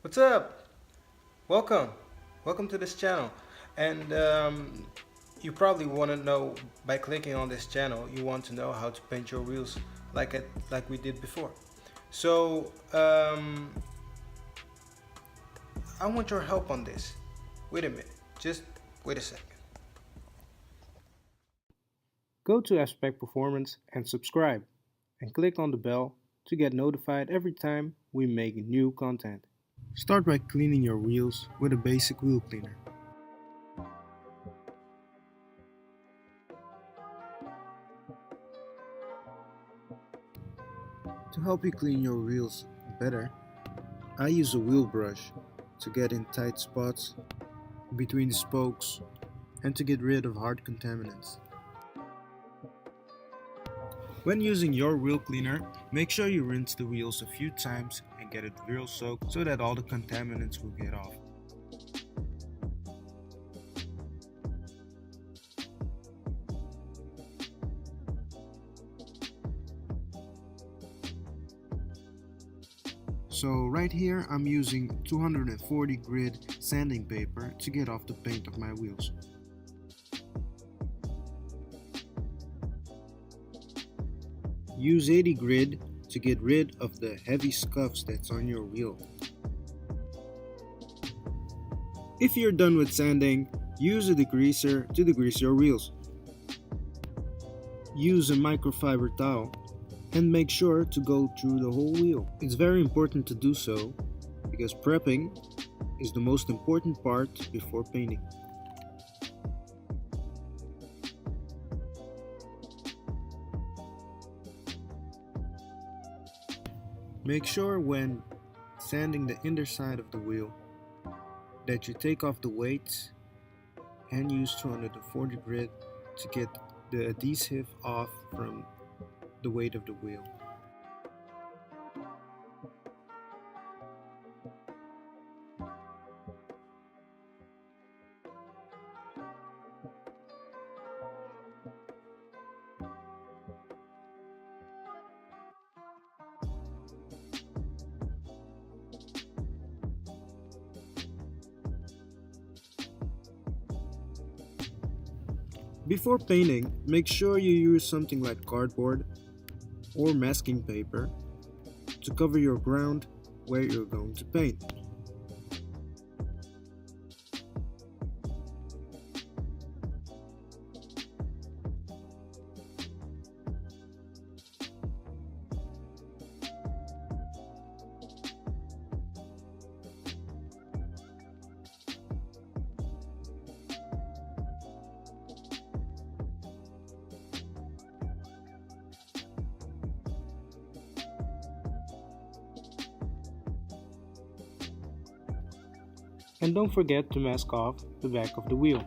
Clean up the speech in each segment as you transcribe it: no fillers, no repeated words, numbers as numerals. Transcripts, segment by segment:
What's up? Welcome. Welcome to this channel. And you probably want to know, by clicking on this channel, you want to know how to paint your wheels like we did before. So I want your help on this. Wait a minute. Just wait a second. Go to Aspect Performance and subscribe, and click on the bell to get notified every time we make new content. Start by cleaning your wheels with a basic wheel cleaner. To help you clean your wheels better, I use a wheel brush to get in tight spots between the spokes and to get rid of hard contaminants. When using your wheel cleaner, make sure you rinse the wheels a few times and get it real soaked so that all the contaminants will get off. So right here I'm using 240 grit sanding paper to get off the paint of my wheels. Use 80 grit to get rid of the heavy scuffs that's on your wheel. If you're done with sanding, use a degreaser to degrease your wheels. Use a microfiber towel and make sure to go through the whole wheel. It's very important to do so because prepping is the most important part before painting. Make sure when sanding the underside of the wheel that you take off the weights and use 240 grit to get the adhesive off from the weight of the wheel. Before painting, make sure you use something like cardboard or masking paper to cover your ground where you're going to paint. And don't forget to mask off the back of the wheel.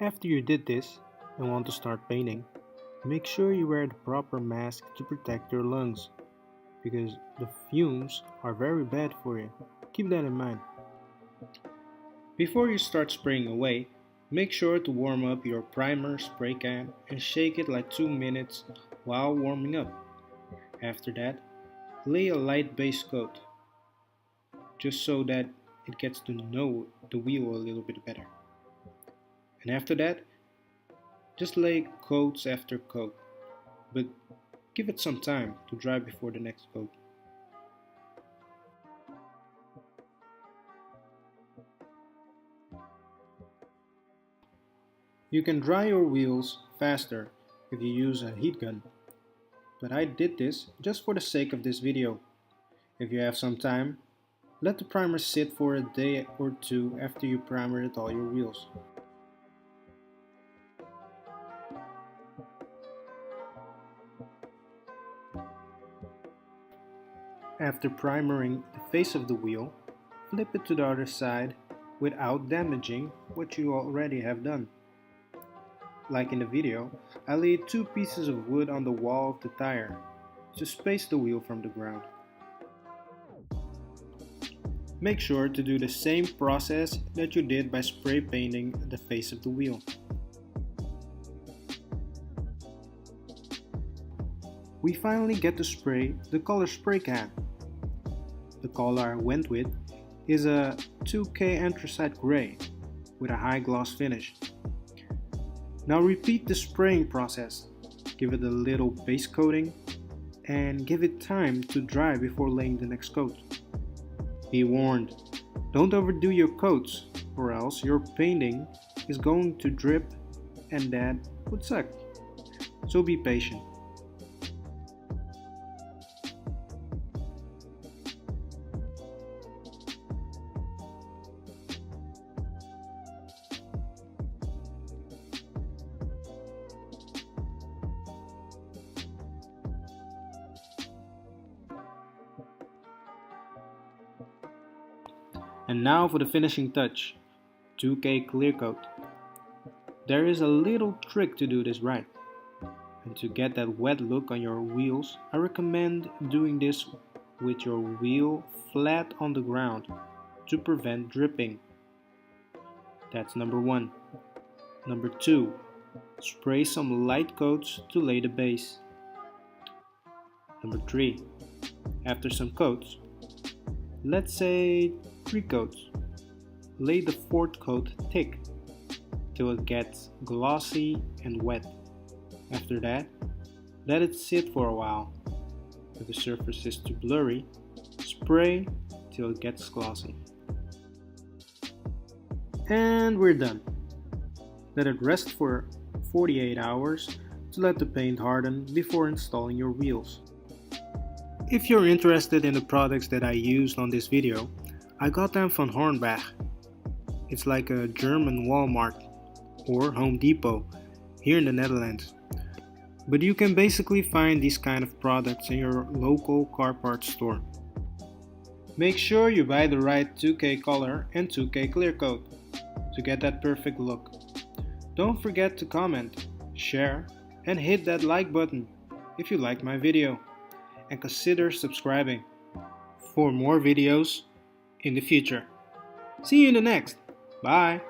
After you did this and want to start painting, make sure you wear the proper mask to protect your lungs, because the fumes are very bad for you. Keep that in mind. Before you start spraying away, make sure to warm up your primer spray can and shake it like 2 minutes while warming up. After that, lay a light base coat, just so that it gets to know the wheel a little bit better. And after that, just lay coats after coat, but give it some time to dry before the next coat. You can dry your wheels faster if you use a heat gun, but I did this just for the sake of this video. If you have some time, let the primer sit for a day or two after you primered all your wheels. After primering the face of the wheel, flip it to the other side without damaging what you already have done. Like in the video, I laid 2 pieces of wood on the wall of the tire to space the wheel from the ground. Make sure to do the same process that you did by spray painting the face of the wheel. We finally get to spray the color spray can. The color I went with is a 2K anthracite gray with a high gloss finish. Now repeat the spraying process. Give it a little base coating and give it time to dry before laying the next coat. Be warned, don't overdo your coats or else your painting is going to drip and that would suck. So be patient. And now for the finishing touch, 2K clear coat. There is a little trick to do this right. And to get that wet look on your wheels, I recommend doing this with your wheel flat on the ground to prevent dripping. That's number 1. Number 2, spray some light coats to lay the base. Number 3, after some coats, let's say 3 coats, lay the 4th coat thick till it gets glossy and wet. After that, let it sit for a while. If the surface is too blurry, spray till it gets glossy. And we're done. Let it rest for 48 hours to let the paint harden before installing your wheels. If you're interested in the products that I used on this video, I got them from Hornbach. It's like a German Walmart or Home Depot here in the Netherlands. But you can basically find these kind of products in your local car parts store. Make sure you buy the right 2K color and 2K clear coat to get that perfect look. Don't forget to comment, share, and hit that like button if you like my video. And consider subscribing for more videos in the future. See you in the next. Bye.